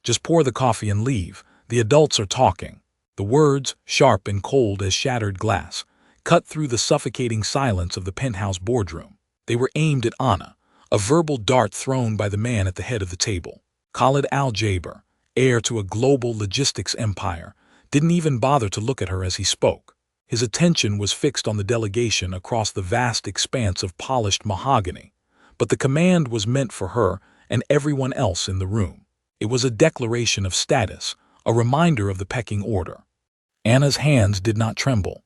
Just pour the coffee and leave. The adults are talking." The words, sharp and cold as shattered glass, cut through the suffocating silence of the penthouse boardroom. They were aimed at Anna, a verbal dart thrown by the man at the head of the table. Khalid Al-Jaber, heir to a global logistics empire, didn't even bother to look at her as he spoke. His attention was fixed on the delegation across the vast expanse of polished mahogany, but the command was meant for her and everyone else in the room. It was a declaration of status, a reminder of the pecking order. Anna's hands did not tremble.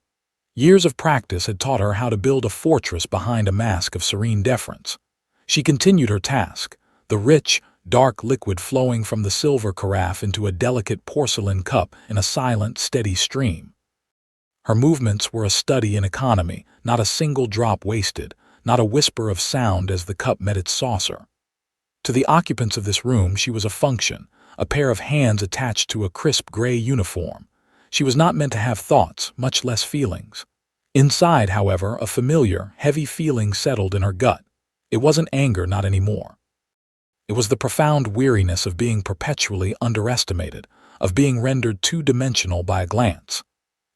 Years of practice had taught her how to build a fortress behind a mask of serene deference. She continued her task, the rich, dark liquid flowing from the silver carafe into a delicate porcelain cup in a silent, steady stream. Her movements were a study in economy, not a single drop wasted, not a whisper of sound as the cup met its saucer. To the occupants of this room she was a function, a pair of hands attached to a crisp gray uniform. She was not meant to have thoughts, much less feelings. Inside, however, a familiar, heavy feeling settled in her gut. It wasn't anger, not anymore. It was the profound weariness of being perpetually underestimated, of being rendered two-dimensional by a glance.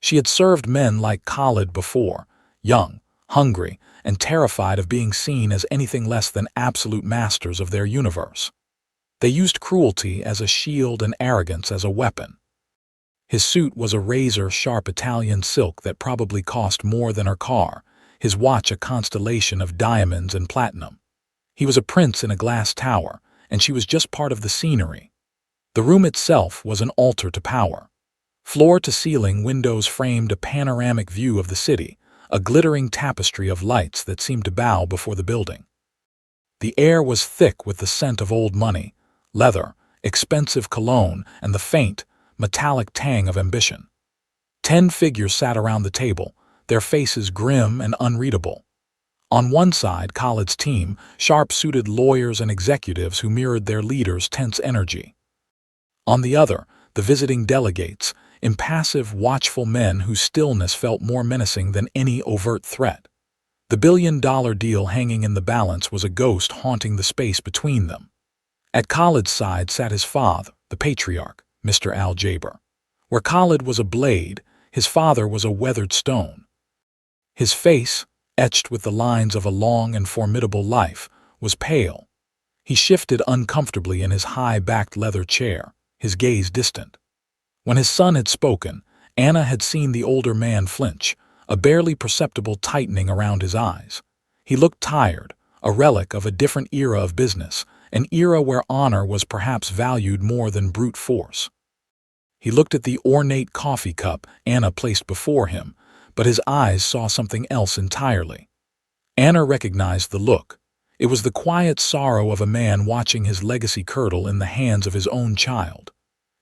She had served men like Khalid before, young, hungry, and terrified of being seen as anything less than absolute masters of their universe. They used cruelty as a shield and arrogance as a weapon. His suit was a razor-sharp Italian silk that probably cost more than her car, his watch a constellation of diamonds and platinum. He was a prince in a glass tower, and she was just part of the scenery. The room itself was an altar to power. Floor to ceiling windows framed a panoramic view of the city, a glittering tapestry of lights that seemed to bow before the building. The air was thick with the scent of old money, leather, expensive cologne, and the faint, metallic tang of ambition. 10 figures sat around the table, their faces grim and unreadable. On one side, Khalid's team, sharp-suited lawyers and executives who mirrored their leaders' tense energy. On the other, the visiting delegates, impassive, watchful men whose stillness felt more menacing than any overt threat. The billion-dollar deal hanging in the balance was a ghost haunting the space between them. At Khalid's side sat his father, the patriarch, Mr. Al-Jaber. Where Khalid was a blade, his father was a weathered stone. His face, etched with the lines of a long and formidable life, was pale. He shifted uncomfortably in his high-backed leather chair, his gaze distant. When his son had spoken, Anna had seen the older man flinch, a barely perceptible tightening around his eyes. He looked tired, a relic of a different era of business, an era where honor was perhaps valued more than brute force. He looked at the ornate coffee cup Anna placed before him, but his eyes saw something else entirely. Anna recognized the look. It was the quiet sorrow of a man watching his legacy curdle in the hands of his own child.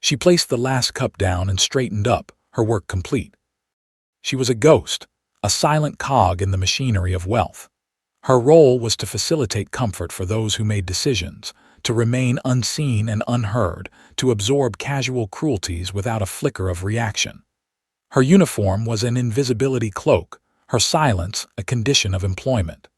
She placed the last cup down and straightened up, her work complete. She was a ghost, a silent cog in the machinery of wealth. Her role was to facilitate comfort for those who made decisions, to remain unseen and unheard, to absorb casual cruelties without a flicker of reaction. Her uniform was an invisibility cloak, her silence a condition of employment.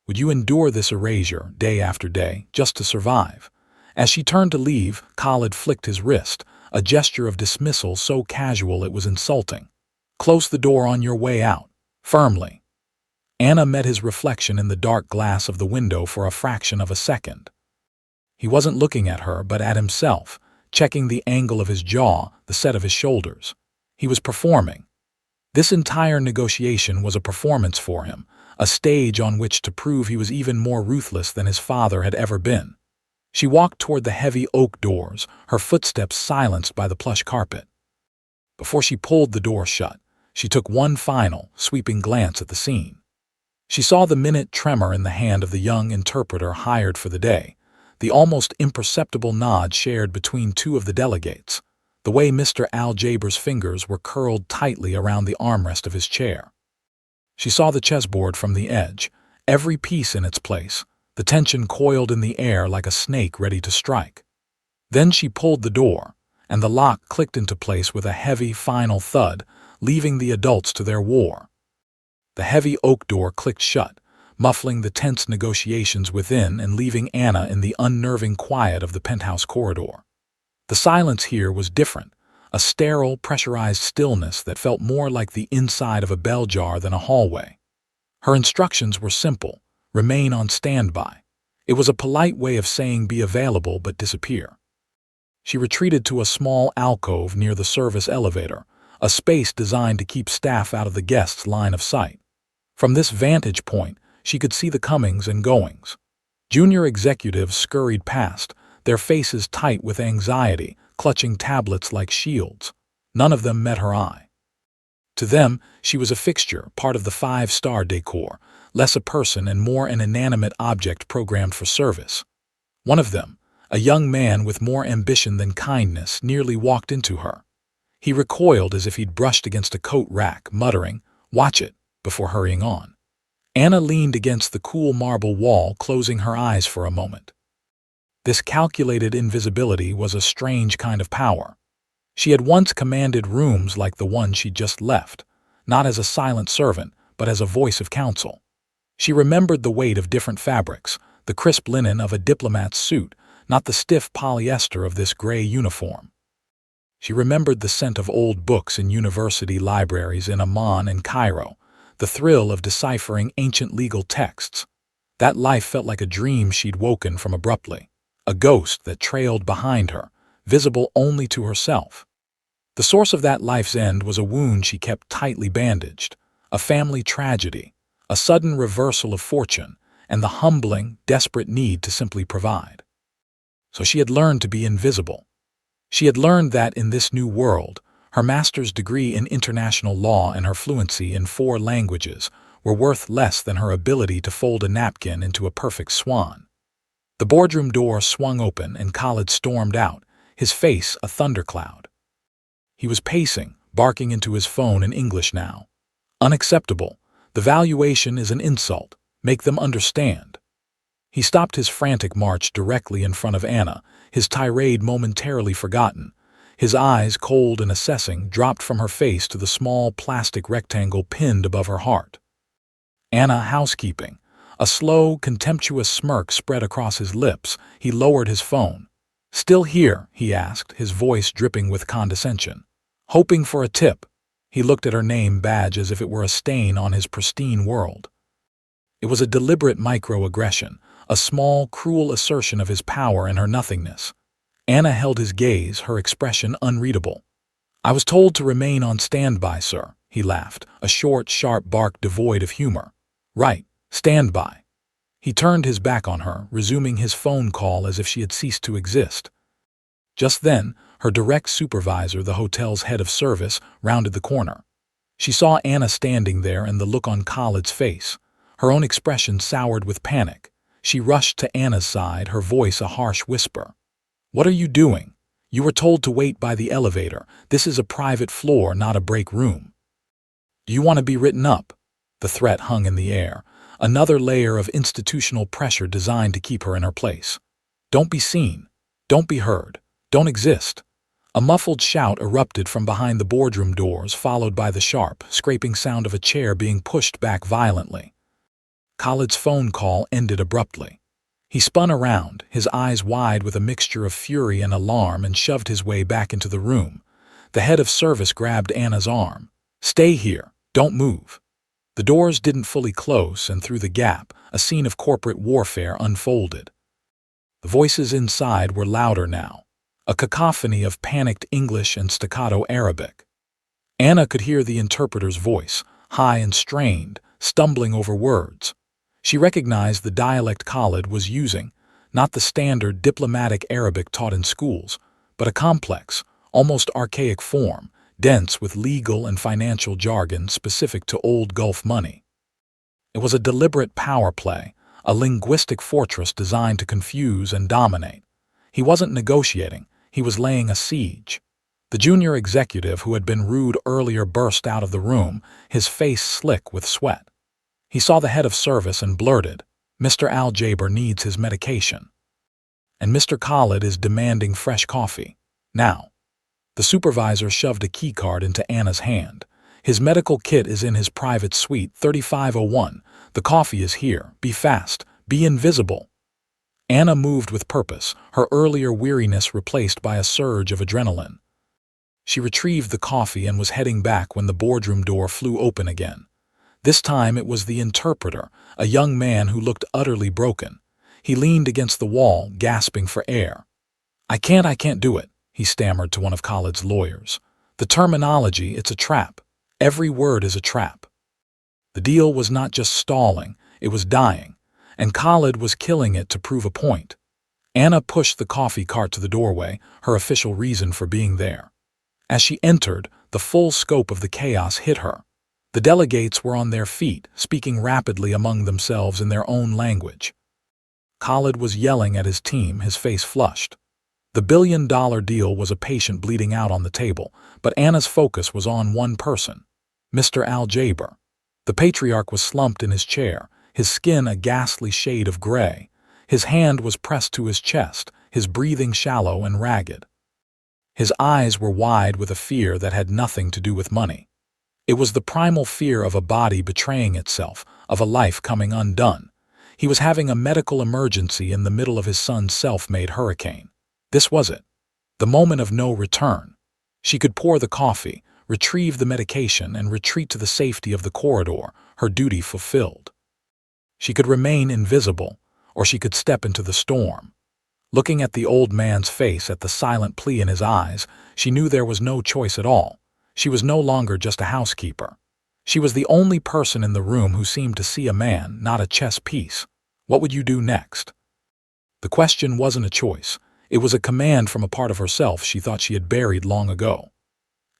Would you endure this erasure day after day, just to survive? As she turned to leave, Khalid flicked his wrist, a gesture of dismissal so casual it was insulting. "Close the door on your way out," firmly. Anna met his reflection in the dark glass of the window for a fraction of a second. He wasn't looking at her, but at himself, checking the angle of his jaw, the set of his shoulders. He was performing. This entire negotiation was a performance for him, a stage on which to prove he was even more ruthless than his father had ever been. She walked toward the heavy oak doors, her footsteps silenced by the plush carpet. Before she pulled the door shut, she took one final, sweeping glance at the scene. She saw the minute tremor in the hand of the young interpreter hired for the day, the almost imperceptible nod shared between two of the delegates, the way Mr. Al-Jaber's fingers were curled tightly around the armrest of his chair. She saw the chessboard from the edge, every piece in its place, the tension coiled in the air like a snake ready to strike. Then she pulled the door, and the lock clicked into place with a heavy, final thud, leaving the adults to their war. The heavy oak door clicked shut, muffling the tense negotiations within and leaving Anna in the unnerving quiet of the penthouse corridor. The silence here was different, a sterile, pressurized stillness that felt more like the inside of a bell jar than a hallway. Her instructions were simple: remain on standby. It was a polite way of saying be available but disappear. She retreated to a small alcove near the service elevator, a space designed to keep staff out of the guests' line of sight. From this vantage point, she could see the comings and goings. Junior executives scurried past, their faces tight with anxiety, clutching tablets like shields. None of them met her eye. To them, she was a fixture, part of the five-star decor, less a person and more an inanimate object programmed for service. One of them, a young man with more ambition than kindness, nearly walked into her. He recoiled as if he'd brushed against a coat rack, muttering, "Watch it," before hurrying on. Anna leaned against the cool marble wall, closing her eyes for a moment. This calculated invisibility was a strange kind of power. She had once commanded rooms like the one she'd just left, not as a silent servant, but as a voice of counsel. She remembered the weight of different fabrics, the crisp linen of a diplomat's suit, not the stiff polyester of this gray uniform. She remembered the scent of old books in university libraries in Amman and Cairo, the thrill of deciphering ancient legal texts. That life felt like a dream she'd woken from abruptly, a ghost that trailed behind her, visible only to herself. The source of that life's end was a wound she kept tightly bandaged, a family tragedy, a sudden reversal of fortune, and the humbling, desperate need to simply provide. So she had learned to be invisible. She had learned that in this new world, her master's degree in international law and her fluency in 4 languages were worth less than her ability to fold a napkin into a perfect swan. The boardroom door swung open and Khalid stormed out, his face a thundercloud. He was pacing, barking into his phone in English now. "Unacceptable. The valuation is an insult. Make them understand." He stopped his frantic march directly in front of Anna, his tirade momentarily forgotten. His eyes, cold and assessing, dropped from her face to the small plastic rectangle pinned above her heart. "Anna, housekeeping." A slow, contemptuous smirk spread across his lips. He lowered his phone. "Still here?" he asked, his voice dripping with condescension. "Hoping for a tip." He looked at her name badge as if it were a stain on his pristine world. It was a deliberate microaggression, a small, cruel assertion of his power and her nothingness. Anna held his gaze, her expression unreadable. "I was told to remain on standby, sir," he laughed, a short, sharp bark devoid of humor. "Right, standby." He turned his back on her, resuming his phone call as if she had ceased to exist. Just then, her direct supervisor, the hotel's head of service, rounded the corner. She saw Anna standing there and the look on Khalid's face. Her own expression soured with panic. She rushed to Anna's side, her voice a harsh whisper. "What are you doing? You were told to wait by the elevator. This is a private floor, not a break room." "Do you want to be written up?" The threat hung in the air, another layer of institutional pressure designed to keep her in her place. "Don't be seen. Don't be heard. Don't exist." A muffled shout erupted from behind the boardroom doors, followed by the sharp, scraping sound of a chair being pushed back violently. Khalid's phone call ended abruptly. He spun around, his eyes wide with a mixture of fury and alarm, and shoved his way back into the room. The head of service grabbed Anna's arm. "Stay here. Don't move." The doors didn't fully close, and through the gap, a scene of corporate warfare unfolded. The voices inside were louder now, a cacophony of panicked English and staccato Arabic. Anna could hear the interpreter's voice, high and strained, stumbling over words. She recognized the dialect Khalid was using, not the standard diplomatic Arabic taught in schools, but a complex, almost archaic form, dense with legal and financial jargon specific to old Gulf money. It was a deliberate power play, a linguistic fortress designed to confuse and dominate. He wasn't negotiating, he was laying a siege. The junior executive who had been rude earlier burst out of the room, his face slick with sweat. He saw the head of service and blurted, "Mr. Al-Jaber needs his medication. And Mr. Khalid is demanding fresh coffee. Now." The supervisor shoved a keycard into Anna's hand. "His medical kit is in his private suite, 3501. The coffee is here. Be fast. Be invisible." Anna moved with purpose, her earlier weariness replaced by a surge of adrenaline. She retrieved the coffee and was heading back when the boardroom door flew open again. This time it was the interpreter, a young man who looked utterly broken. He leaned against the wall, gasping for air. I can't do it," he stammered to one of Khalid's lawyers. "The terminology, it's a trap. Every word is a trap." The deal was not just stalling, it was dying, and Khalid was killing it to prove a point. Anna pushed the coffee cart to the doorway, her official reason for being there. As she entered, the full scope of the chaos hit her. The delegates were on their feet, speaking rapidly among themselves in their own language. Khalid was yelling at his team, his face flushed. The billion-dollar deal was a patient bleeding out on the table, but Anna's focus was on one person, Mr. Al-Jaber. The patriarch was slumped in his chair, his skin a ghastly shade of gray. His hand was pressed to his chest, his breathing shallow and ragged. His eyes were wide with a fear that had nothing to do with money. It was the primal fear of a body betraying itself, of a life coming undone. He was having a medical emergency in the middle of his son's self-made hurricane. This was it. The moment of no return. She could pour the coffee, retrieve the medication, and retreat to the safety of the corridor, her duty fulfilled. She could remain invisible, or she could step into the storm. Looking at the old man's face, at the silent plea in his eyes, she knew there was no choice at all. She was no longer just a housekeeper. She was the only person in the room who seemed to see a man, not a chess piece. What would you do next? The question wasn't a choice. It was a command from a part of herself she thought she had buried long ago.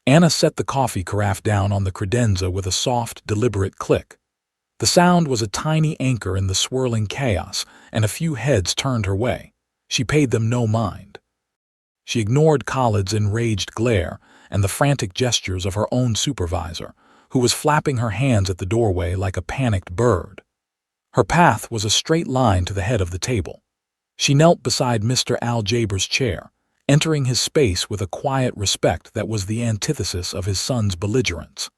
Anna set the coffee carafe down on the credenza with a soft, deliberate click. The sound was a tiny anchor in the swirling chaos, and a few heads turned her way. She paid them no mind. She ignored Khalid's enraged glare and the frantic gestures of her own supervisor, who was flapping her hands at the doorway like a panicked bird. Her path was a straight line to the head of the table. She knelt beside Mr. Al-Jaber's chair, entering his space with a quiet respect that was the antithesis of his son's belligerence.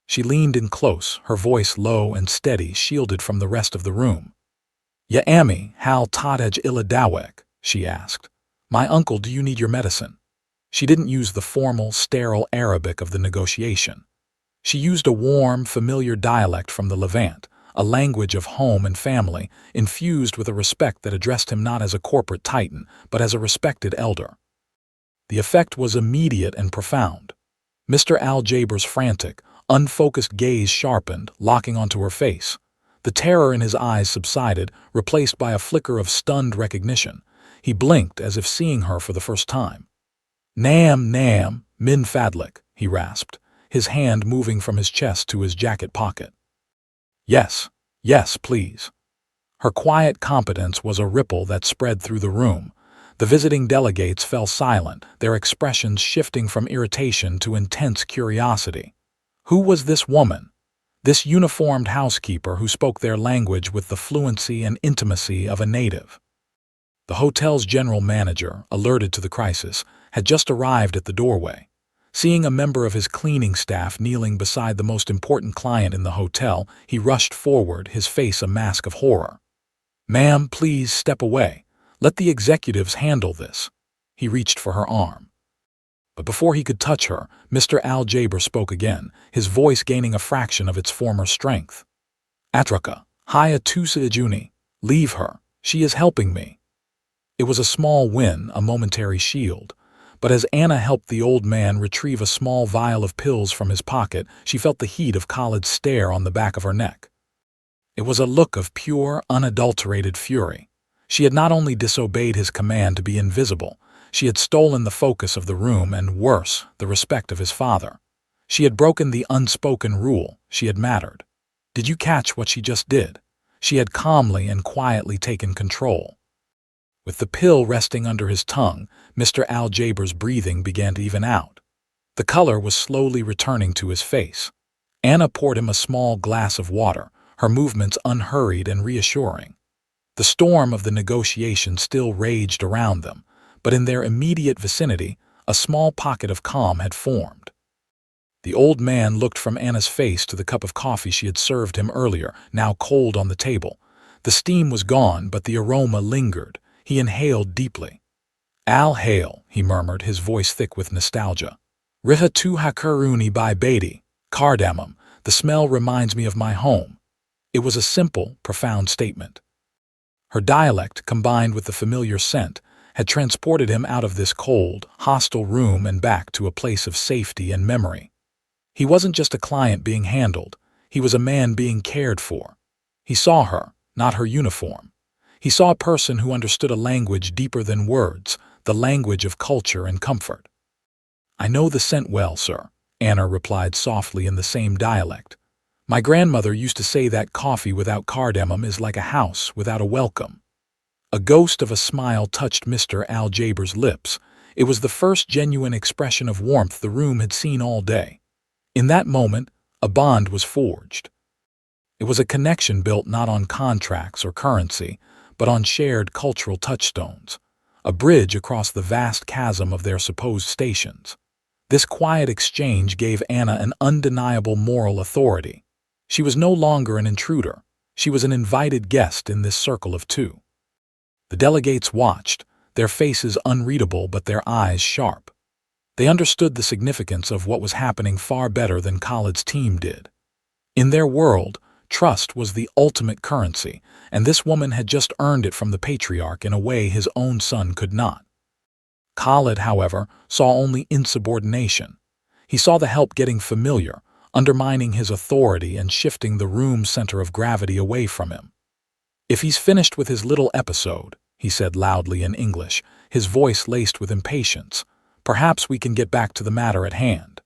She leaned in close, her voice low and steady, shielded from the rest of the room. "Ya Ami, hal tadej ila dawek?" she asked. "My uncle, do you need your medicine?" She didn't use the formal, sterile Arabic of the negotiation. She used a warm, familiar dialect from the Levant, a language of home and family, infused with a respect that addressed him not as a corporate titan, but as a respected elder. The effect was immediate and profound. Mr. Al-Jaber's frantic, unfocused gaze sharpened, locking onto her face. The terror in his eyes subsided, replaced by a flicker of stunned recognition. He blinked as if seeing her for the first time. "Nam, min fadlik," he rasped, his hand moving from his chest to his jacket pocket. Yes, please." Her quiet competence was a ripple that spread through the room. The visiting delegates fell silent, their expressions shifting from irritation to intense curiosity. Who was this woman? This uniformed housekeeper who spoke their language with the fluency and intimacy of a native. The hotel's general manager, alerted to the crisis, had just arrived at the doorway. Seeing a member of his cleaning staff kneeling beside the most important client in the hotel, he rushed forward, his face a mask of horror. "Ma'am, please step away. Let the executives handle this." He reached for her arm. But before he could touch her, Mr. Al-Jaber spoke again, his voice gaining a fraction of its former strength. "Atraka, haya tusa ijuni. Leave her. She is helping me." It was a small win, a momentary shield. But as Anna helped the old man retrieve a small vial of pills from his pocket, she felt the heat of Khalid's stare on the back of her neck. It was a look of pure, unadulterated fury. She had not only disobeyed his command to be invisible, she had stolen the focus of the room and, worse, the respect of his father. She had broken the unspoken rule. She had mattered. Did you catch what she just did? She had calmly and quietly taken control. With the pill resting under his tongue, Mr. Al-Jaber's breathing began to even out. The color was slowly returning to his face. Anna poured him a small glass of water, her movements unhurried and reassuring. The storm of the negotiation still raged around them, but in their immediate vicinity, a small pocket of calm had formed. The old man looked from Anna's face to the cup of coffee she had served him earlier, now cold on the table. The steam was gone, but the aroma lingered. He inhaled deeply. "Al hail," he murmured, his voice thick with nostalgia. "Riha tu hakuruni by Beatty. Cardamom. The smell reminds me of my home." It was a simple, profound statement. Her dialect, combined with the familiar scent, had transported him out of this cold, hostile room and back to a place of safety and memory. He wasn't just a client being handled. He was a man being cared for. He saw her, not her uniform. He saw a person who understood a language deeper than words, the language of culture and comfort. "I know the scent well, sir," Anna replied softly in the same dialect. "My grandmother used to say that coffee without cardamom is like a house without a welcome." A ghost of a smile touched Mr. Aljaber's lips. It was the first genuine expression of warmth the room had seen all day. In that moment, a bond was forged. It was a connection built not on contracts or currency, but on shared cultural touchstones, a bridge across the vast chasm of their supposed stations. This quiet exchange gave Anna an undeniable moral authority. She was no longer an intruder. She was an invited guest in this circle of two. The delegates watched, their faces unreadable but their eyes sharp. They understood the significance of what was happening far better than Khalid's team did. In their world, trust was the ultimate currency, and this woman had just earned it from the patriarch in a way his own son could not. Khalid, however, saw only insubordination. He saw the help getting familiar, undermining his authority and shifting the room's center of gravity away from him. "If he's finished with his little episode," he said loudly in English, his voice laced with impatience, "perhaps we can get back to the matter at hand."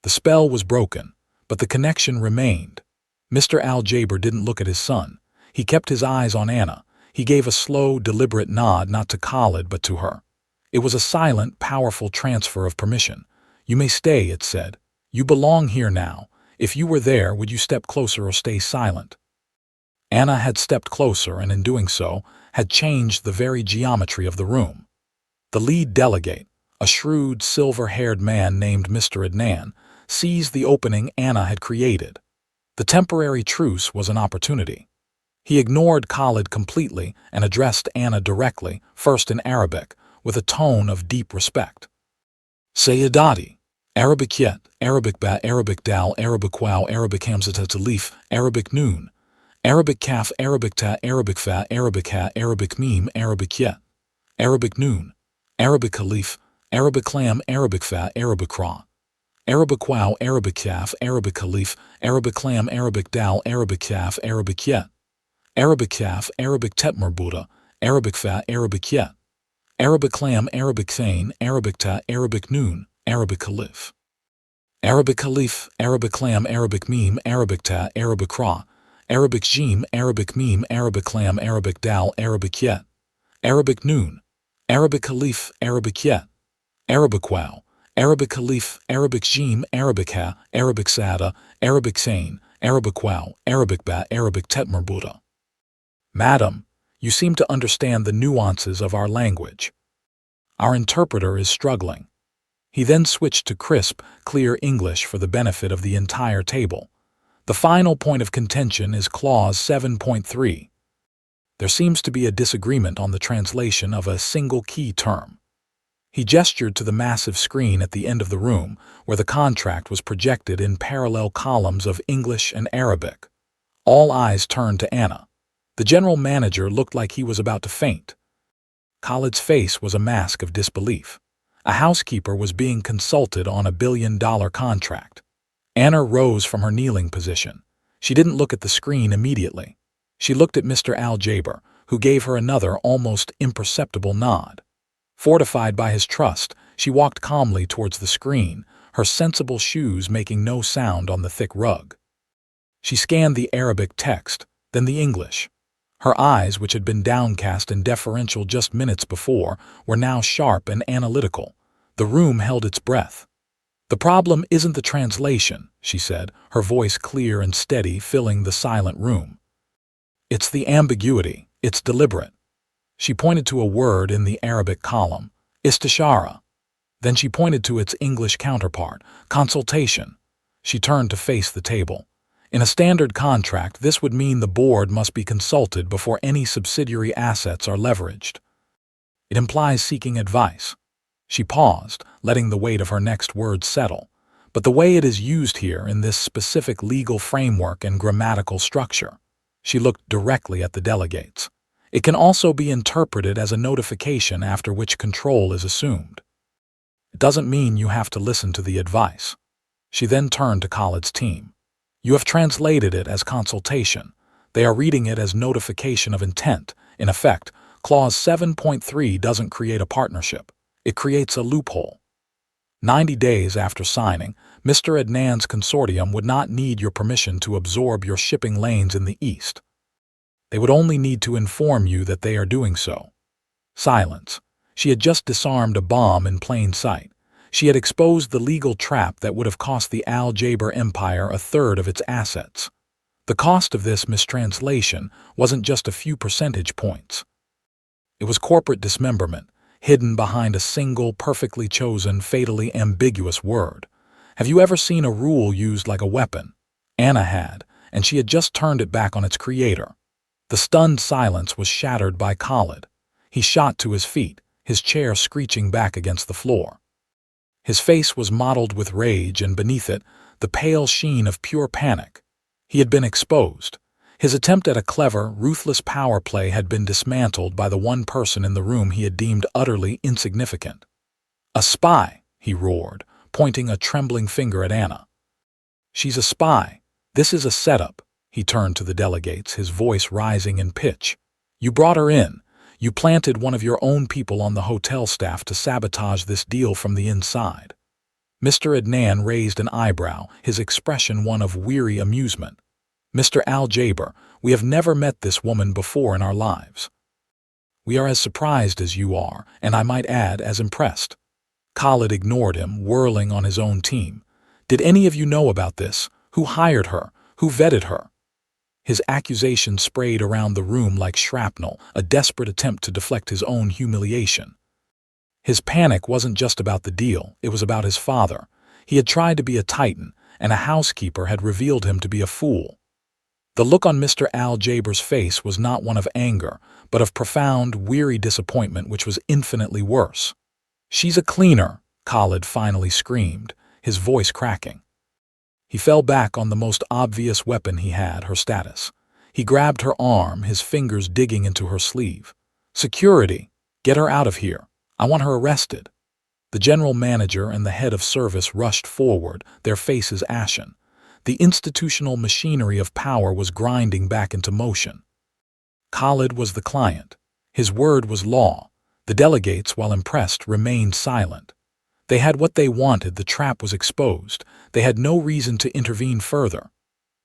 The spell was broken, but the connection remained. Mr. Aljaber didn't look at his son. He kept his eyes on Anna. He gave a slow, deliberate nod not to Khalid but to her. It was a silent, powerful transfer of permission. "You may stay," it said. "You belong here now. If you were there, would you step closer or stay silent?" Anna had stepped closer and in doing so, had changed the very geometry of the room. The lead delegate, a shrewd, silver-haired man named Mr. Adnan, seized the opening Anna had created. The temporary truce was an opportunity. He ignored Khalid completely and addressed Anna directly, first in Arabic, with a tone of deep respect. "Sayyidati, Arabic yet, Arabic ba, Arabic dal, Arabic wow, Arabic hamzat alif, Arabic noon, Arabic kaf, Arabic ta, Arabic fa, Arabic ha, Arabic meme, Arabic yet, Arabic noon, Arabic alif, Arabic lam, Arabic fa, Arabic ra, Arabic wow, Arabic kaf, Arabic alif, Arabic lam, Arabic dal, Arabic kaf, Arabic yet, Arabic kaf, Arabic tetmer Buddha, Arabic fa, Arabic yet, Arabic lam, Arabic thane, Arabic ta, Arabic noon, Arabic alif, Arabic alif, Arabic lam, Arabic meme, Arabic ta, Arabic ra, Arabic jim, Arabic meme, Arabic lam, Arabic dal, Arabic yet, Arabic noon, Arabic alif, Arabic yet, Arabic wow, Arabic alif, Arabic jim, Arabic ha, Arabic sada, Arabic thane, Arabic wow, Arabic ba, Arabic tetmer Buddha. "Madam, you seem to understand the nuances of our language. Our interpreter is struggling." He then switched to crisp, clear English for the benefit of the entire table. "The final point of contention is Clause 7.3. There seems to be a disagreement on the translation of a single key term." He gestured to the massive screen at the end of the room, where the contract was projected in parallel columns of English and Arabic. All eyes turned to Anna. The general manager looked like he was about to faint. Khalid's face was a mask of disbelief. A housekeeper was being consulted on a $1 billion contract. Anna rose from her kneeling position. She didn't look at the screen immediately. She looked at Mr. Aljaber, who gave her another almost imperceptible nod. Fortified by his trust, she walked calmly towards the screen, her sensible shoes making no sound on the thick rug. She scanned the Arabic text, then the English. Her eyes, which had been downcast and deferential just minutes before, were now sharp and analytical. The room held its breath. "The problem isn't the translation," she said, her voice clear and steady, filling the silent room. "It's the ambiguity. It's deliberate." She pointed to a word in the Arabic column, istishara. Then she pointed to its English counterpart, consultation. She turned to face the table. In a standard contract, this would mean the board must be consulted before any subsidiary assets are leveraged. It implies seeking advice. She paused, letting the weight of her next words settle. But the way it is used here in this specific legal framework and grammatical structure, she looked directly at the delegates. It can also be interpreted as a notification after which control is assumed. It doesn't mean you have to listen to the advice. She then turned to Khaled's team. You have translated it as consultation. They are reading it as notification of intent. In effect, Clause 7.3 doesn't create a partnership. It creates a loophole. 90 days after signing, Mr. Adnan's consortium would not need your permission to absorb your shipping lanes in the East. They would only need to inform you that they are doing so. Silence. She had just disarmed a bomb in plain sight. She had exposed the legal trap that would have cost the Al Jaber Empire a third of its assets. The cost of this mistranslation wasn't just a few percentage points. It was corporate dismemberment, hidden behind a single, perfectly chosen, fatally ambiguous word. Have you ever seen a rule used like a weapon? Anna had, and she had just turned it back on its creator. The stunned silence was shattered by Khaled. He shot to his feet, his chair screeching back against the floor. His face was mottled with rage, and beneath it, the pale sheen of pure panic. He had been exposed. His attempt at a clever, ruthless power play had been dismantled by the one person in the room he had deemed utterly insignificant. "A spy," he roared, pointing a trembling finger at Anna. "She's a spy. This is a setup." He turned to the delegates, his voice rising in pitch. "You brought her in. You planted one of your own people on the hotel staff to sabotage this deal from the inside." Mr. Adnan raised an eyebrow, his expression one of weary amusement. "Mr. Al Jaber, we have never met this woman before in our lives. We are as surprised as you are, and I might add, as impressed." Khaled ignored him, whirling on his own team. "Did any of you know about this? Who hired her? Who vetted her?" His accusation sprayed around the room like shrapnel, a desperate attempt to deflect his own humiliation. His panic wasn't just about the deal, it was about his father. He had tried to be a titan, and a housekeeper had revealed him to be a fool. The look on Mr. Al Jaber's face was not one of anger, but of profound, weary disappointment which was infinitely worse. "She's a cleaner," Khaled finally screamed, his voice cracking. He fell back on the most obvious weapon he had, her status. He grabbed her arm, his fingers digging into her sleeve. "Security! Get her out of here. I want her arrested." The general manager and the head of service rushed forward, their faces ashen. The institutional machinery of power was grinding back into motion. Khaled was the client. His word was law. The delegates, while impressed, remained silent. They had what they wanted, the trap was exposed. They had no reason to intervene further.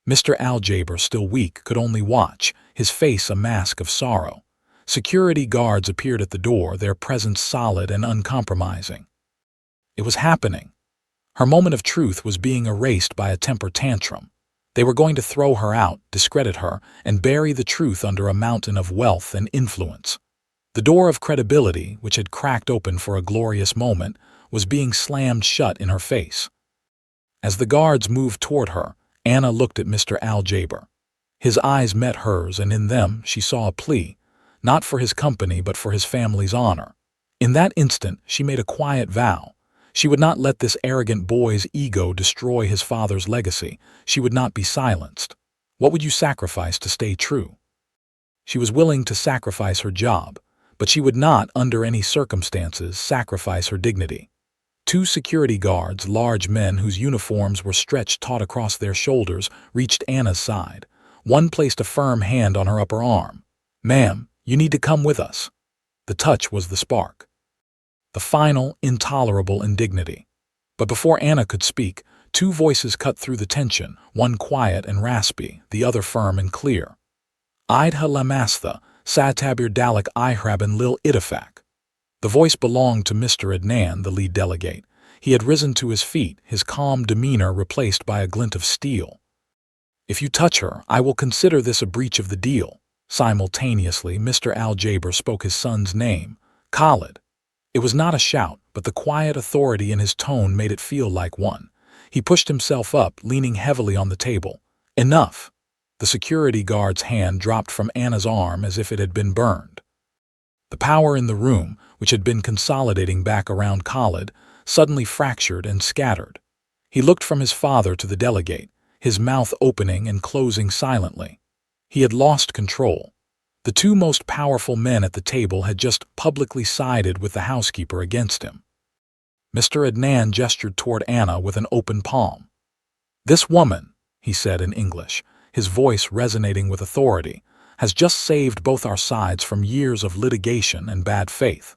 Mr. Al Jaber, still weak, could only watch, his face a mask of sorrow. Security guards appeared at the door, their presence solid and uncompromising. It was happening. Her moment of truth was being erased by a temper tantrum. They were going to throw her out, discredit her, and bury the truth under a mountain of wealth and influence. The door of credibility, which had cracked open for a glorious moment, was being slammed shut in her face. As the guards moved toward her, Anna looked at Mr. Al Jaber. His eyes met hers, and in them she saw a plea, not for his company but for his family's honor. In that instant, she made a quiet vow. She would not let this arrogant boy's ego destroy his father's legacy. She would not be silenced. What would you sacrifice to stay true? She was willing to sacrifice her job, but she would not, under any circumstances, sacrifice her dignity. Two security guards, large men whose uniforms were stretched taut across their shoulders, reached Anna's side. One placed a firm hand on her upper arm. "Ma'am, you need to come with us." The touch was the spark. The final, intolerable indignity. But before Anna could speak, two voices cut through the tension, one quiet and raspy, the other firm and clear. "Idha lamastha, satabir dalek ihraban lil itafak." The voice belonged to Mr. Adnan, the lead delegate. He had risen to his feet, his calm demeanor replaced by a glint of steel. "If you touch her, I will consider this a breach of the deal." Simultaneously, Mr. Al Jaber spoke his son's name, Khaled. It was not a shout, but the quiet authority in his tone made it feel like one. He pushed himself up, leaning heavily on the table. Enough! The security guard's hand dropped from Anna's arm as if it had been burned. The power in the room, which had been consolidating back around Khalid, suddenly fractured and scattered. He looked from his father to the delegate, his mouth opening and closing silently. He had lost control. The two most powerful men at the table had just publicly sided with the housekeeper against him. Mr. Adnan gestured toward Anna with an open palm. "This woman," he said in English, his voice resonating with authority, "has just saved both our sides from years of litigation and bad faith.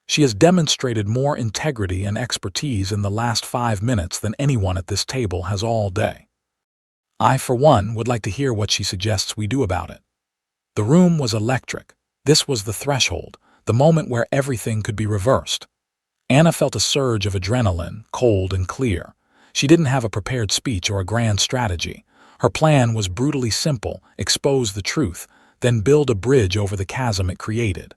She has demonstrated more integrity and expertise in the last 5 minutes than anyone at this table has all day. I, for one, would like to hear what she suggests we do about it." The room was electric. This was the threshold, the moment where everything could be reversed. Anna felt a surge of adrenaline, cold and clear. She didn't have a prepared speech or a grand strategy. Her plan was brutally simple: expose the truth, then build a bridge over the chasm it created.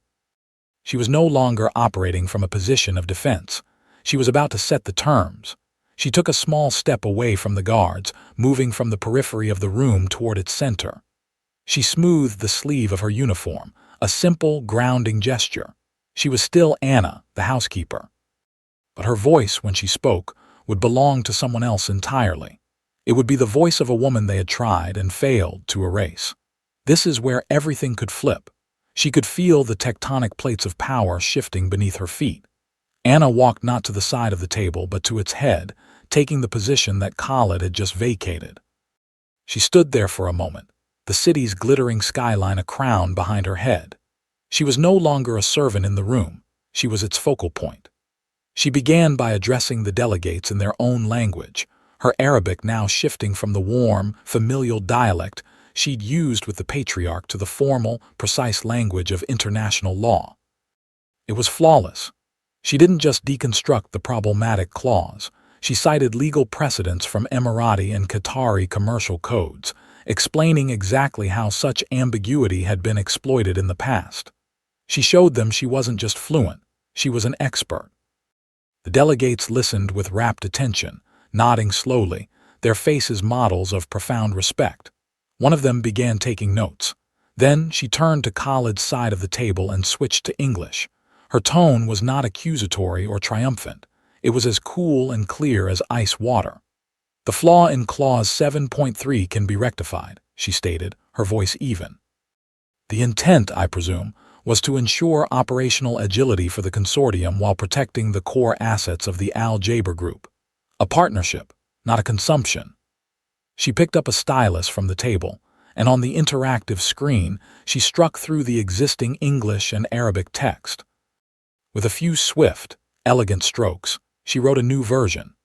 She was no longer operating from a position of defense. She was about to set the terms. She took a small step away from the guards, moving from the periphery of the room toward its center. She smoothed the sleeve of her uniform, a simple, grounding gesture. She was still Anna, the housekeeper. But her voice, when she spoke, would belong to someone else entirely. It would be the voice of a woman they had tried and failed to erase. This is where everything could flip. She could feel the tectonic plates of power shifting beneath her feet. Anna walked not to the side of the table, but to its head, taking the position that Khalid had just vacated. She stood there for a moment, the city's glittering skyline a crown behind her head. She was no longer a servant in the room. She was its focal point. She began by addressing the delegates in their own language, her Arabic now shifting from the warm, familial dialect she'd used with the patriarch to the formal, precise language of international law. It was flawless. She didn't just deconstruct the problematic clause. She cited legal precedents from Emirati and Qatari commercial codes, explaining exactly how such ambiguity had been exploited in the past. She showed them she wasn't just fluent, she was an expert. The delegates listened with rapt attention, nodding slowly, their faces models of profound respect. One of them began taking notes. Then she turned to Khalid's side of the table and switched to English. Her tone was not accusatory or triumphant. It was as cool and clear as ice water. "The flaw in Clause 7.3 can be rectified," she stated, her voice even. "The intent, I presume, was to ensure operational agility for the consortium while protecting the core assets of the Al Jaber Group. A partnership, not a consumption." She picked up a stylus from the table, and on the interactive screen, she struck through the existing English and Arabic text. With a few swift, elegant strokes, she wrote a new version.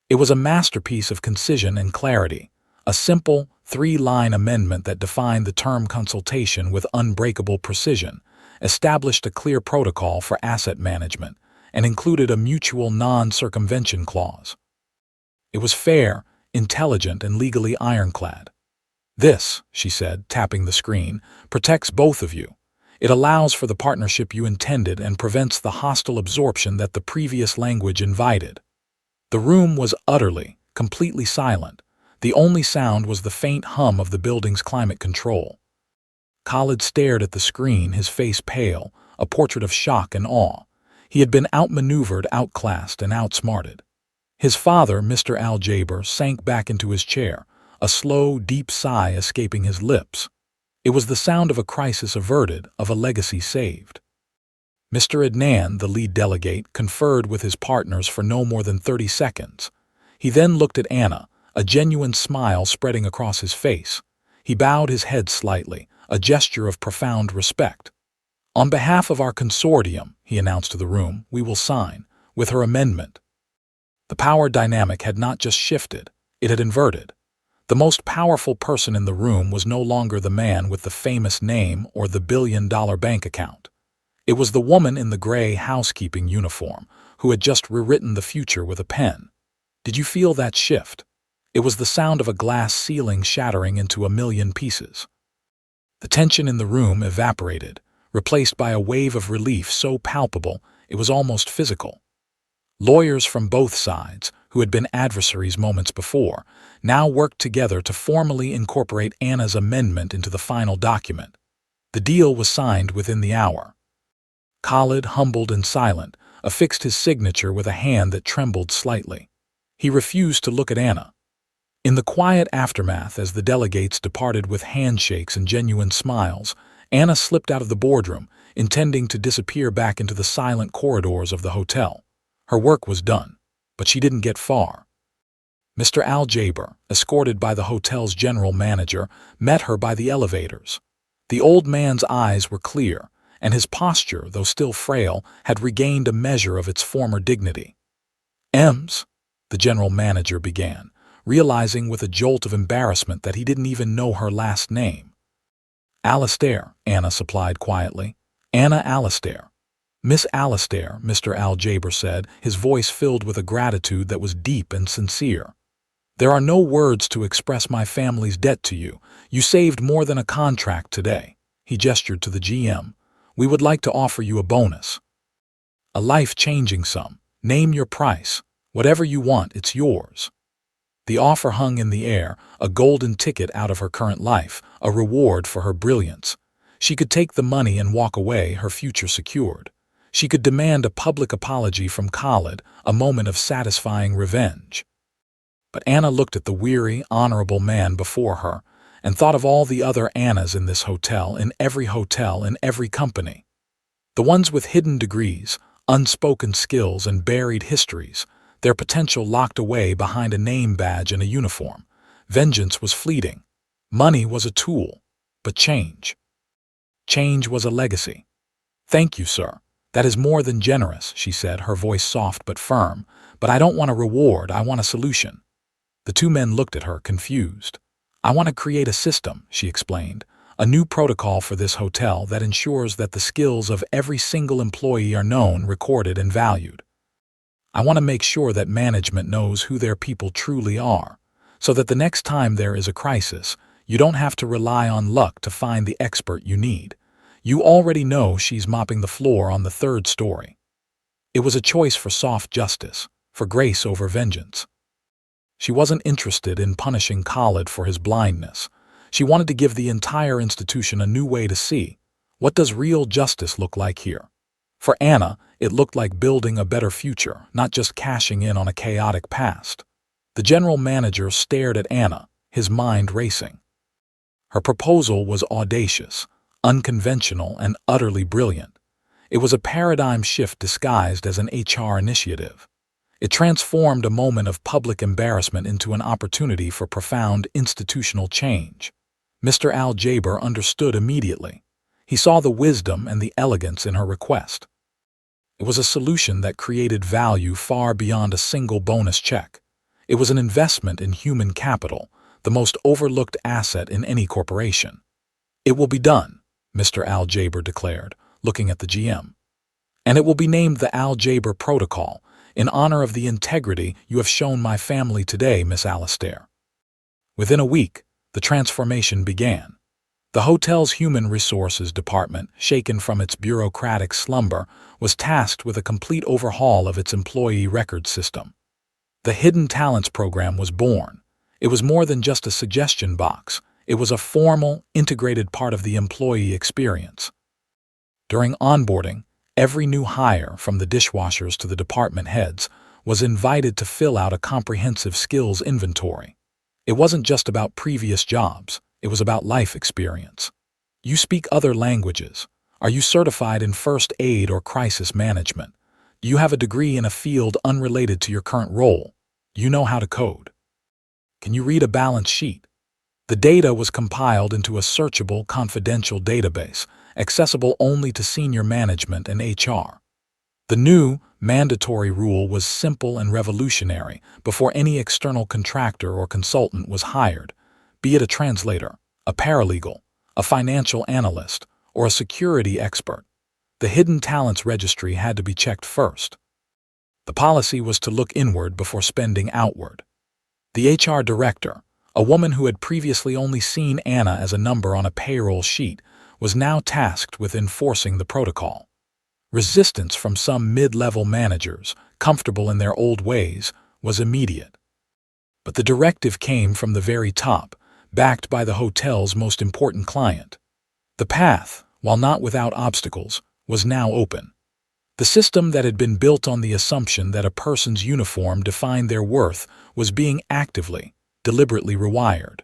It was a masterpiece of concision and clarity, a simple, 3-line amendment that defined the term consultation with unbreakable precision, established a clear protocol for asset management, and included a mutual non-circumvention clause. It was fair, intelligent, and legally ironclad. "This," she said, tapping the screen, "protects both of you. It allows for the partnership you intended and prevents the hostile absorption that the previous language invited." The room was utterly, completely silent. The only sound was the faint hum of the building's climate control. Khalid stared at the screen, his face pale, a portrait of shock and awe. He had been outmaneuvered, outclassed, and outsmarted. His father, Mr. Al Jaber, sank back into his chair, a slow, deep sigh escaping his lips. It was the sound of a crisis averted, of a legacy saved. Mr. Adnan, the lead delegate, conferred with his partners for no more than 30 seconds. He then looked at Anna, a genuine smile spreading across his face. He bowed his head slightly, a gesture of profound respect. "On behalf of our consortium," he announced to the room, "we will sign, with her amendment." The power dynamic had not just shifted, it had inverted. The most powerful person in the room was no longer the man with the famous name or the billion-dollar bank account. It was the woman in the gray housekeeping uniform who had just rewritten the future with a pen. Did you feel that shift? It was the sound of a glass ceiling shattering into a million pieces. The tension in the room evaporated, replaced by a wave of relief so palpable it was almost physical. Lawyers from both sides, who had been adversaries moments before, now worked together to formally incorporate Anna's amendment into the final document. The deal was signed within the hour. Khalid, humbled and silent, affixed his signature with a hand that trembled slightly. He refused to look at Anna. In the quiet aftermath, as the delegates departed with handshakes and genuine smiles, Anna slipped out of the boardroom, intending to disappear back into the silent corridors of the hotel. Her work was done, but she didn't get far. Mr. Al-Jaber, escorted by the hotel's general manager, met her by the elevators. The old man's eyes were clear, and his posture, though still frail, had regained a measure of its former dignity. "Ems," the general manager began, realizing with a jolt of embarrassment that he didn't even know her last name. "Alistair," Anna supplied quietly. "Anna Alistair." "Miss Alistair," Mr. Al-Jaber said, his voice filled with a gratitude that was deep and sincere. "There are no words to express my family's debt to you. You saved more than a contract today." He gestured to the GM. "We would like to offer you a bonus. A life-changing sum. Name your price. Whatever you want, it's yours." The offer hung in the air, a golden ticket out of her current life, a reward for her brilliance. She could take the money and walk away, her future secured. She could demand a public apology from Khalid, a moment of satisfying revenge. But Anna looked at the weary, honorable man before her, and thought of all the other Annas in this hotel, in every company. The ones with hidden degrees, unspoken skills, and buried histories, their potential locked away behind a name badge and a uniform. Vengeance was fleeting. Money was a tool. But change was a legacy. "Thank you, sir. That is more than generous," she said, her voice soft but firm. "But I don't want a reward, I want a solution." The two men looked at her, confused. "I want to create a system," she explained, "a new protocol for this hotel that ensures that the skills of every single employee are known, recorded, and valued. I want to make sure that management knows who their people truly are, so that the next time there is a crisis, you don't have to rely on luck to find the expert you need. You already know she's mopping the floor on the 3rd story." It was a choice for soft justice, for grace over vengeance. She wasn't interested in punishing Khalid for his blindness. She wanted to give the entire institution a new way to see. What does real justice look like here? For Anna, it looked like building a better future, not just cashing in on a chaotic past. The general manager stared at Anna, his mind racing. Her proposal was audacious, unconventional, and utterly brilliant. It was a paradigm shift disguised as an HR initiative. It transformed a moment of public embarrassment into an opportunity for profound institutional change. Mr. Al-Jaber understood immediately. He saw the wisdom and the elegance in her request. It was a solution that created value far beyond a single bonus check. It was an investment in human capital, the most overlooked asset in any corporation. "It will be done," Mr. Al-Jaber declared, looking at the GM. "And it will be named the Al-Jaber Protocol, in honor of the integrity you have shown my family today, Miss Alistair." Within a week, the transformation began. The hotel's human resources department, shaken from its bureaucratic slumber, was tasked with a complete overhaul of its employee record system. The Hidden Talents program was born. It was more than just a suggestion box. It was a formal, integrated part of the employee experience. During onboarding, every new hire, from the dishwashers to the department heads, was invited to fill out a comprehensive skills inventory. It wasn't just about previous jobs. It was about life experience. You speak other languages. Are you certified in first aid or crisis management? Do you have a degree in a field unrelated to your current role? Do you know how to code? Can you read a balance sheet? The data was compiled into a searchable, confidential database, accessible only to senior management and HR. The new, mandatory rule was simple and revolutionary before any external contractor or consultant was hired. Be it a translator, a paralegal, a financial analyst, or a security expert, the Hidden Talents Registry had to be checked first. The policy was to look inward before spending outward. The HR director, a woman who had previously only seen Anna as a number on a payroll sheet, was now tasked with enforcing the protocol. Resistance from some mid-level managers, comfortable in their old ways, was immediate. But the directive came from the very top, backed by the hotel's most important client. The path, while not without obstacles, was now open. The system that had been built on the assumption that a person's uniform defined their worth was being actively, deliberately rewired.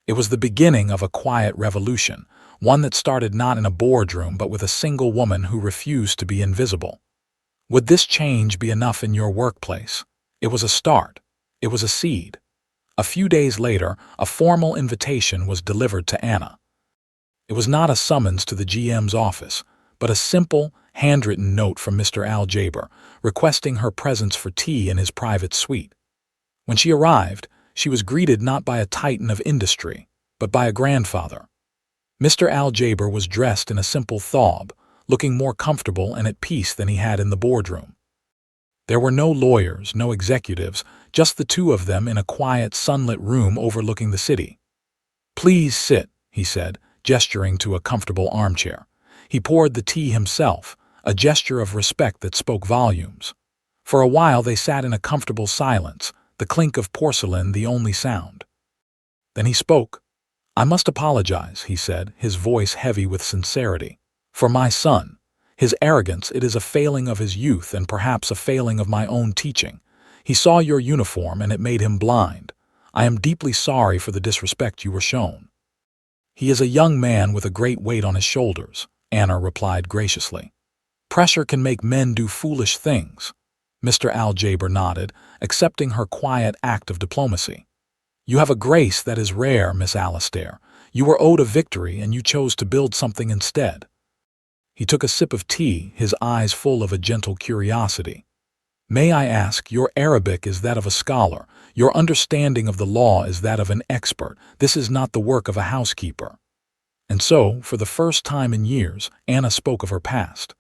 It was the beginning of a quiet revolution, one that started not in a boardroom but with a single woman who refused to be invisible. Would this change be enough in your workplace? It was a start. It was a seed. A few days later, a formal invitation was delivered to Anna. It was not a summons to the GM's office, but a simple, handwritten note from Mr. Aljaber, requesting her presence for tea in his private suite. When she arrived, she was greeted not by a titan of industry, but by a grandfather. Mr. Aljaber was dressed in a simple thobe, looking more comfortable and at peace than he had in the boardroom. There were no lawyers, no executives, just the two of them in a quiet, sunlit room overlooking the city. "Please sit," he said, gesturing to a comfortable armchair. He poured the tea himself, a gesture of respect that spoke volumes. For a while they sat in a comfortable silence, the clink of porcelain the only sound. Then he spoke. "I must apologize," he said, his voice heavy with sincerity. "For my son. His arrogance, it is a failing of his youth and perhaps a failing of my own teaching. He saw your uniform and it made him blind. I am deeply sorry for the disrespect you were shown." "He is a young man with a great weight on his shoulders," Anna replied graciously. "Pressure can make men do foolish things." Mr. Aljaber nodded, accepting her quiet act of diplomacy. "You have a grace that is rare, Miss Alistair. You were owed a victory and you chose to build something instead." He took a sip of tea, his eyes full of a gentle curiosity. "May I ask, your Arabic is that of a scholar, your understanding of the law is that of an expert. This is not the work of a housekeeper." And so, for the first time in years, Anna spoke of her past.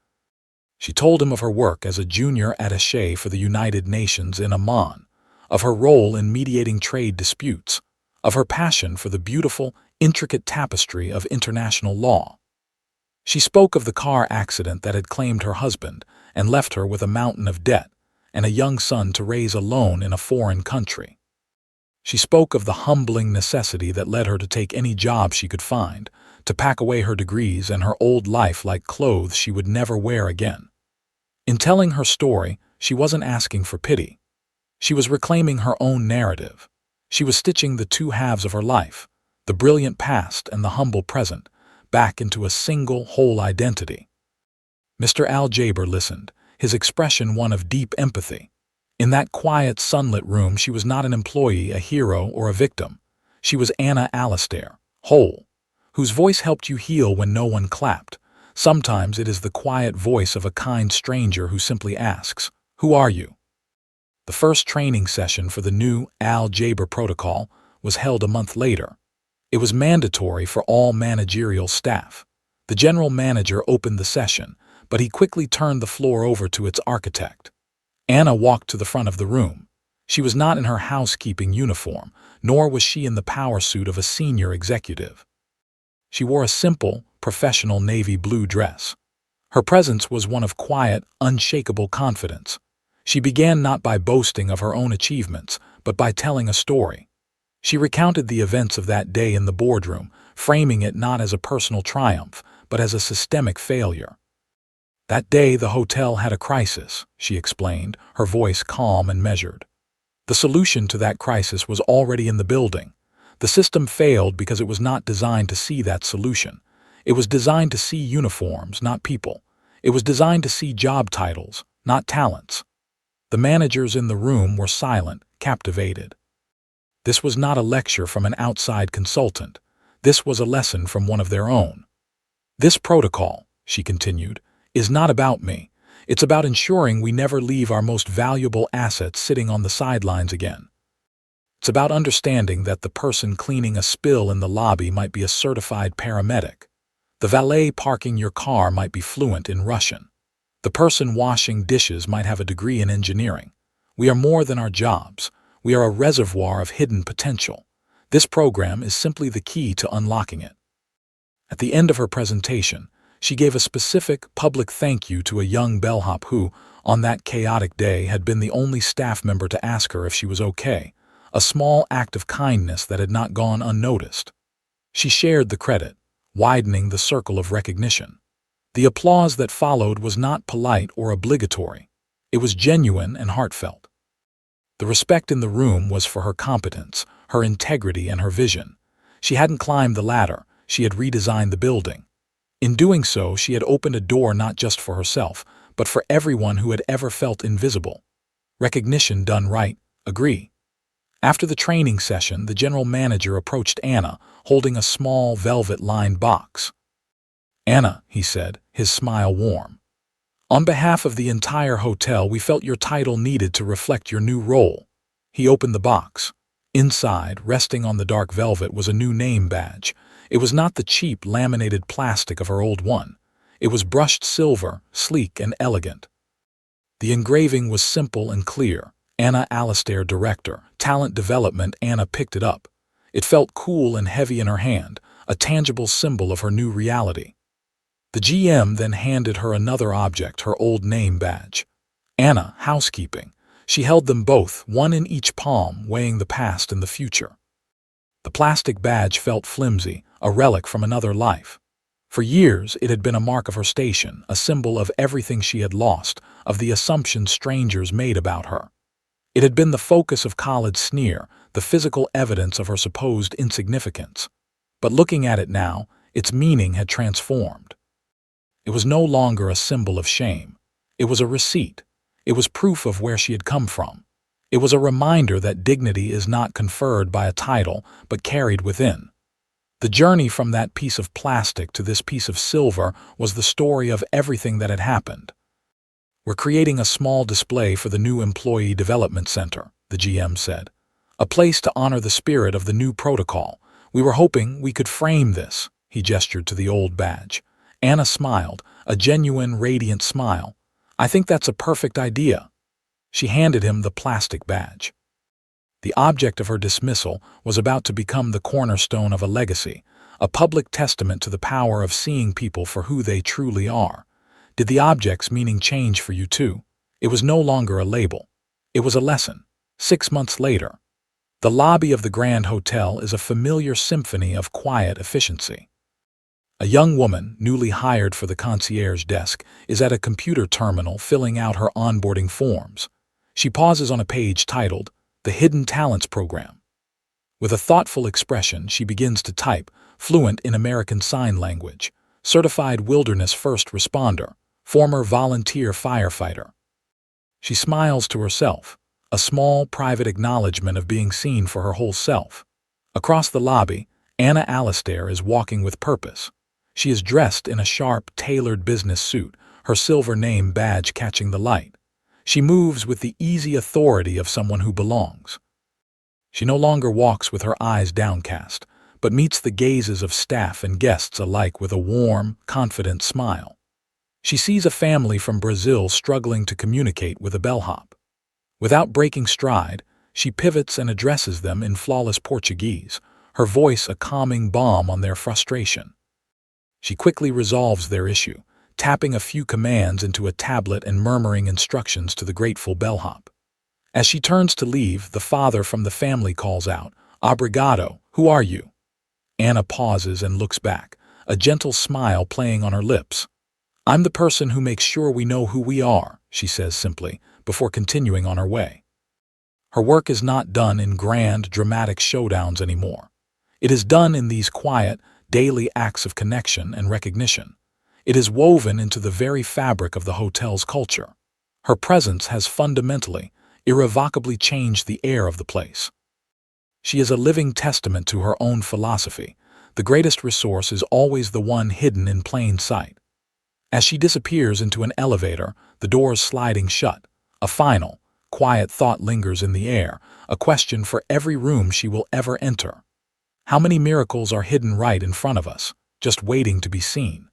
She told him of her work as a junior attaché for the United Nations in Amman, of her role in mediating trade disputes, of her passion for the beautiful, intricate tapestry of international law. She spoke of the car accident that had claimed her husband and left her with a mountain of debt and a young son to raise alone in a foreign country. She spoke of the humbling necessity that led her to take any job she could find, to pack away her degrees and her old life like clothes she would never wear again. In telling her story, she wasn't asking for pity. She was reclaiming her own narrative. She was stitching the two halves of her life, the brilliant past and the humble present, back into a single, whole identity. Mr. Aljaber listened, his expression one of deep empathy. In that quiet, sunlit room, she was not an employee, a hero, or a victim. She was Anna Alistair, whole, whose voice helped you heal when no one clapped. Sometimes it is the quiet voice of a kind stranger who simply asks, "Who are you?" The first training session for the new Aljaber protocol was held a month later. It was mandatory for all managerial staff. The general manager opened the session, but he quickly turned the floor over to its architect. Anna walked to the front of the room. She was not in her housekeeping uniform, nor was she in the power suit of a senior executive. She wore a simple, professional navy blue dress. Her presence was one of quiet, unshakable confidence. She began not by boasting of her own achievements, but by telling a story. She recounted the events of that day in the boardroom, framing it not as a personal triumph, but as a systemic failure. "That day the hotel had a crisis," she explained, her voice calm and measured. "The solution to that crisis was already in the building. The system failed because it was not designed to see that solution. It was designed to see uniforms, not people. It was designed to see job titles, not talents." The managers in the room were silent, captivated. This was not a lecture from an outside consultant. This was a lesson from one of their own. "This protocol," she continued, "is not about me. It's about ensuring we never leave our most valuable assets sitting on the sidelines again. It's about understanding that the person cleaning a spill in the lobby might be a certified paramedic. The valet parking your car might be fluent in Russian. The person washing dishes might have a degree in engineering. We are more than our jobs. We are a reservoir of hidden potential. This program is simply the key to unlocking it." At the end of her presentation, she gave a specific, public thank you to a young bellhop who, on that chaotic day, had been the only staff member to ask her if she was okay, a small act of kindness that had not gone unnoticed. She shared the credit, widening the circle of recognition. The applause that followed was not polite or obligatory. It was genuine and heartfelt. The respect in the room was for her competence, her integrity, and her vision. She hadn't climbed the ladder, she had redesigned the building. In doing so, she had opened a door not just for herself, but for everyone who had ever felt invisible. Recognition done right, agree. After the training session, the general manager approached Anna, holding a small velvet-lined box. "Anna," he said, his smile warm. "On behalf of the entire hotel, we felt your title needed to reflect your new role." He opened the box. Inside, resting on the dark velvet, was a new name badge. It was not the cheap, laminated plastic of her old one. It was brushed silver, sleek and elegant. The engraving was simple and clear. Anna Alastair, Director, Talent Development. Anna picked it up. It felt cool and heavy in her hand, a tangible symbol of her new reality. The GM then handed her another object, her old name badge. Anna, Housekeeping. She held them both, one in each palm, weighing the past and the future. The plastic badge felt flimsy, a relic from another life. For years, it had been a mark of her station, a symbol of everything she had lost, of the assumptions strangers made about her. It had been the focus of Khalid's sneer, the physical evidence of her supposed insignificance. But looking at it now, its meaning had transformed. It was no longer a symbol of shame. It was a receipt. It was proof of where she had come from. It was a reminder that dignity is not conferred by a title, but carried within. The journey from that piece of plastic to this piece of silver was the story of everything that had happened. "We're creating a small display for the new Employee Development Center," the GM said. "A place to honor the spirit of the new protocol. We were hoping we could frame this." He gestured to the old badge. Anna smiled, a genuine, radiant smile. "I think that's a perfect idea." She handed him the plastic badge. The object of her dismissal was about to become the cornerstone of a legacy, a public testament to the power of seeing people for who they truly are. Did the object's meaning change for you too? It was no longer a label. It was a lesson. 6 months later, the lobby of the Grand Hotel is a familiar symphony of quiet efficiency. A young woman, newly hired for the concierge desk, is at a computer terminal filling out her onboarding forms. She pauses on a page titled, "The Hidden Talents Program." With a thoughtful expression, she begins to type, fluent in American Sign Language, certified wilderness first responder, former volunteer firefighter. She smiles to herself, a small private acknowledgement of being seen for her whole self. Across the lobby, Anna Alastair is walking with purpose. She is dressed in a sharp, tailored business suit, her silver name badge catching the light. She moves with the easy authority of someone who belongs. She no longer walks with her eyes downcast, but meets the gazes of staff and guests alike with a warm, confident smile. She sees a family from Brazil struggling to communicate with a bellhop. Without breaking stride, she pivots and addresses them in flawless Portuguese, her voice a calming balm on their frustration. She quickly resolves their issue, tapping a few commands into a tablet and murmuring instructions to the grateful bellhop. As she turns to leave, the father from the family calls out, "Obrigado, who are you?" Anna pauses and looks back, a gentle smile playing on her lips. "I'm the person who makes sure we know who we are," she says simply, before continuing on her way. Her work is not done in grand, dramatic showdowns anymore. It is done in these quiet, daily acts of connection and recognition. It is woven into the very fabric of the hotel's culture. Her presence has fundamentally, irrevocably changed the air of the place. She is a living testament to her own philosophy. The greatest resource is always the one hidden in plain sight. As she disappears into an elevator, the doors sliding shut, a final, quiet thought lingers in the air, a question for every room she will ever enter. How many miracles are hidden right in front of us, just waiting to be seen?